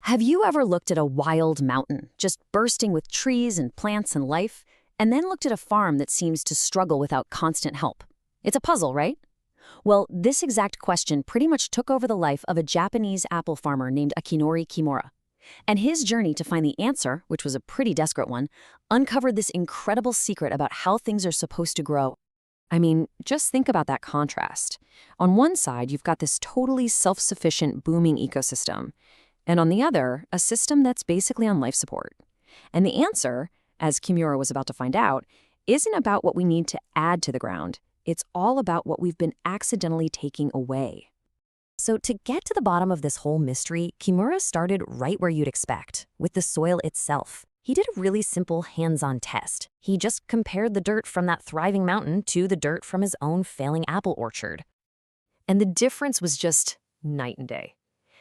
Have you ever looked at a wild mountain, just bursting with trees and plants and life, and then looked at a farm that seems to struggle without constant help? It's a puzzle, right? Well, this exact question pretty much took over the life of a Japanese apple farmer named Akinori Kimura. And his journey to find the answer, which was a pretty desperate one, uncovered this incredible secret about how things are supposed to grow. I mean, just think about that contrast. On one side, you've got this totally self-sufficient, booming ecosystem. And on the other, a system that's basically on life support. And the answer, as Kimura was about to find out, isn't about what we need to add to the ground. It's all about what we've been accidentally taking away. So to get to the bottom of this whole mystery, Kimura started right where you'd expect, with the soil itself. He did a really simple hands-on test. He just compared the dirt from that thriving mountain to the dirt from his own failing apple orchard. And the difference was just night and day.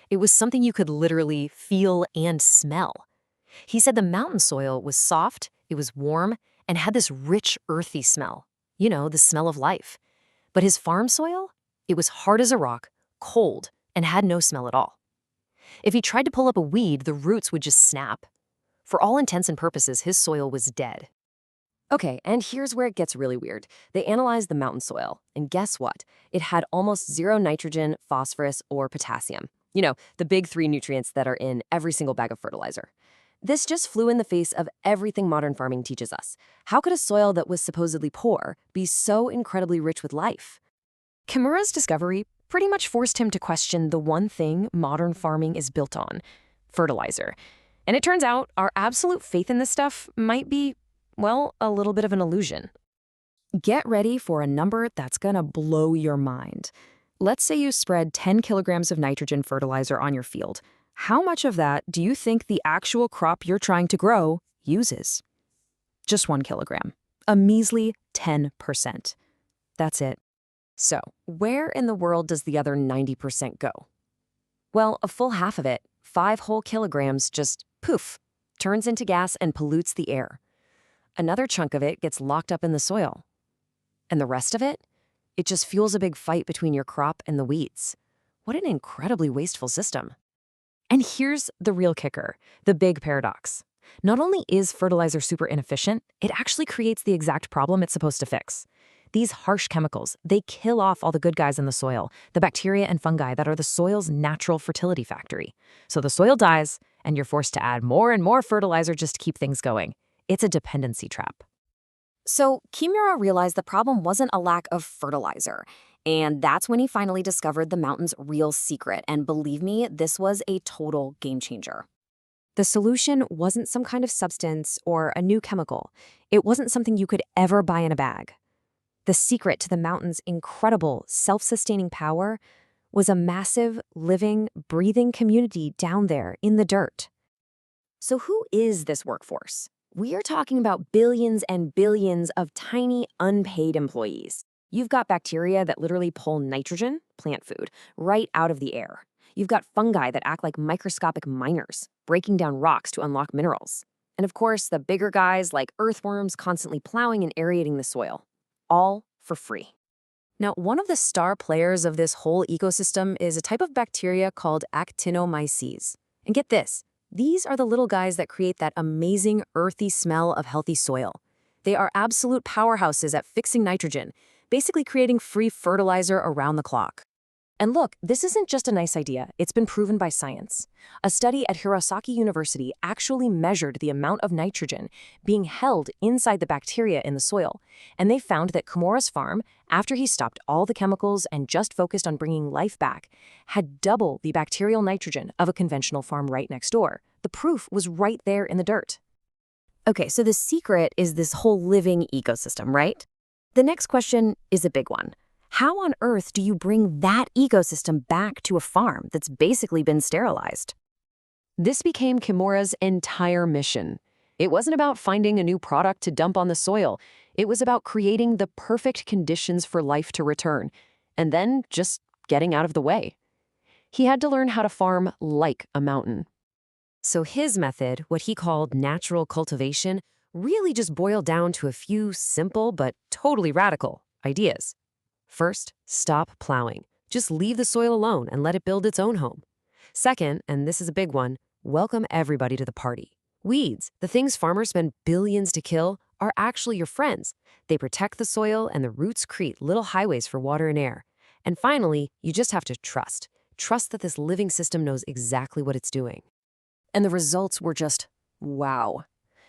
It was something you could literally feel and smell. He said the mountain soil was soft, it was warm, and had this rich, earthy smell. You know, the smell of life. But his farm soil? It was hard as a rock, cold, and had no smell at all. If he tried to pull up a weed, the roots would just snap. For all intents and purposes, his soil was dead. Okay, and here's where it gets really weird. They analyzed the mountain soil, and guess what? It had almost zero nitrogen, phosphorus, or potassium. You know, the big three nutrients that are in every single bag of fertilizer. This just flew in the face of everything modern farming teaches us. How could a soil that was supposedly poor be so incredibly rich with life? Kimura's discovery pretty much forced him to question the one thing modern farming is built on: fertilizer. And it turns out our absolute faith in this stuff might be, well, a little bit of an illusion. Get ready for a number that's gonna blow your mind. Let's say you spread 10 kilograms of nitrogen fertilizer on your field. How much of that do you think the actual crop you're trying to grow uses? Just 1 kilogram. A measly 10%. That's it. So, where in the world does the other 90% go? Well, a full half of it, 5 whole kilograms, just poof, turns into gas and pollutes the air. Another chunk of it gets locked up in the soil. And the rest of it? It just fuels a big fight between your crop and the weeds. What an incredibly wasteful system. And here's the real kicker, the big paradox. Not only is fertilizer super inefficient, it actually creates the exact problem it's supposed to fix. These harsh chemicals, they kill off all the good guys in the soil, the bacteria and fungi that are the soil's natural fertility factory. So the soil dies, and you're forced to add more and more fertilizer just to keep things going. It's a dependency trap. So Kimura realized the problem wasn't a lack of fertilizer. And that's when he finally discovered the mountain's real secret. And believe me, this was a total game changer. The solution wasn't some kind of substance or a new chemical. It wasn't something you could ever buy in a bag. The secret to the mountain's incredible self-sustaining power was a massive, living, breathing community down there in the dirt. So who is this workforce? We are talking about billions and billions of tiny, unpaid employees. You've got bacteria that literally pull nitrogen, plant food, right out of the air. You've got fungi that act like microscopic miners, breaking down rocks to unlock minerals. And of course, the bigger guys like earthworms constantly plowing and aerating the soil. All for free. Now, one of the star players of this whole ecosystem is a type of bacteria called actinomyces. And get this, these are the little guys that create that amazing earthy smell of healthy soil. They are absolute powerhouses at fixing nitrogen, basically creating free fertilizer around the clock. And look, this isn't just a nice idea, it's been proven by science. A study at Hirosaki University actually measured the amount of nitrogen being held inside the bacteria in the soil, and they found that Kimura's farm, after he stopped all the chemicals and just focused on bringing life back, had double the bacterial nitrogen of a conventional farm right next door. The proof was right there in the dirt. Okay, so the secret is this whole living ecosystem, right? The next question is a big one. How on earth do you bring that ecosystem back to a farm that's basically been sterilized? This became Kimura's entire mission. It wasn't about finding a new product to dump on the soil. It was about creating the perfect conditions for life to return, and then just getting out of the way. He had to learn how to farm like a mountain. So his method, what he called natural cultivation, really just boiled down to a few simple but totally radical ideas. First, stop plowing. Just leave the soil alone and let it build its own home. Second, and this is a big one, welcome everybody to the party. Weeds, the things farmers spend billions to kill, are actually your friends. They protect the soil and the roots create little highways for water and air. And finally, you just have to trust. Trust that this living system knows exactly what it's doing. And the results were just wow.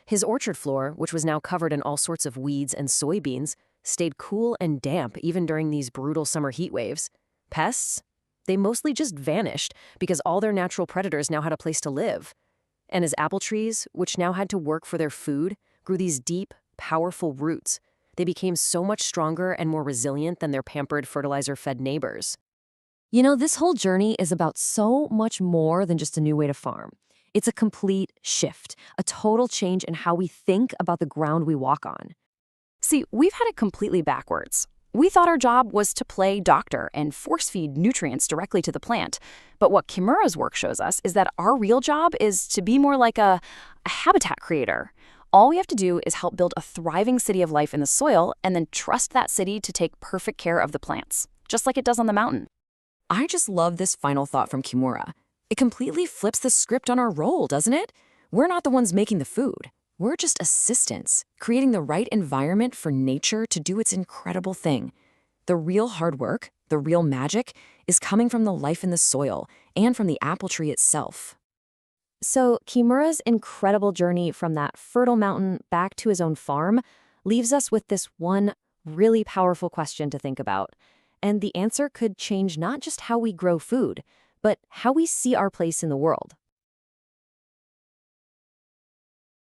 His orchard floor, which was now covered in all sorts of weeds and soybeans, stayed cool and damp even during these brutal summer heat waves. Pests? They mostly just vanished because all their natural predators now had a place to live. And his apple trees, which now had to work for their food, grew these deep, powerful roots. They became so much stronger and more resilient than their pampered, fertilizer-fed neighbors. You know, this whole journey is about so much more than just a new way to farm. It's a complete shift, a total change in how we think about the ground we walk on. See, we've had it completely backwards. We thought our job was to play doctor and force-feed nutrients directly to the plant. But what Kimura's work shows us is that our real job is to be more like a habitat creator. All we have to do is help build a thriving city of life in the soil and then trust that city to take perfect care of the plants, just like it does on the mountain. I just love this final thought from Kimura. It completely flips the script on our role, doesn't it? We're not the ones making the food. We're just assistants, creating the right environment for nature to do its incredible thing. The real hard work, the real magic, is coming from the life in the soil and from the apple tree itself. So Kimura's incredible journey from that fertile mountain back to his own farm leaves us with this one really powerful question to think about. And the answer could change not just how we grow food, but how we see our place in the world.